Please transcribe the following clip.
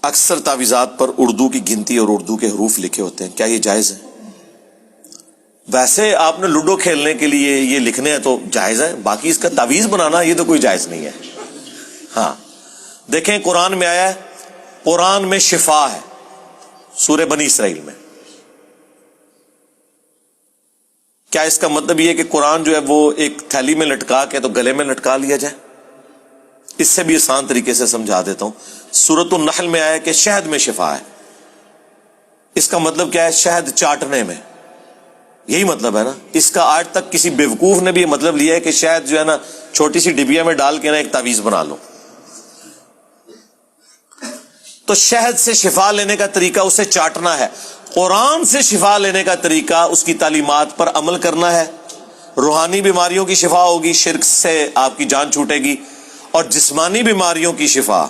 अक्सर तावीज़ात पर उर्दू की गिनती और उर्दू के हरूफ लिखे होते हैं, क्या ये जायज़ है? वैसे आपने लूडो खेलने के लिए ये लिखने हैं तो जायज़ है, बाकी इसका तावीज़ बनाना ये तो कोई जायज़ नहीं है। हाँ, देखें कुरान में आया है, कुरान में शिफा है, सूरह बनी इसराइल में। क्या इसका मतलब ये है कि कुरान जो है वो एक थैली में लटका के तो गले में लटका लिया जाए? इससे भी आसान तरीके से समझा देता हूं। सूरतुन नहल में आया कि शहद में शिफा है। इसका मतलब क्या है? शहद चाटने में, यही मतलब है ना। इसका आज तक किसी बेवकूफ ने भी मतलब लिया है कि शहद जो है ना छोटी सी डिबिया में डाल के ना एक तावीज बना लो। तो शहद से शिफा लेने का तरीका उसे चाटना है। कुरान से शिफा लेने का तरीका उसकी तालीमात पर अमल करना है। रूहानी बीमारियों की शिफा होगी, शिर्क से आपकी जान छूटेगी, और जिस्मानी बीमारियों की शिफा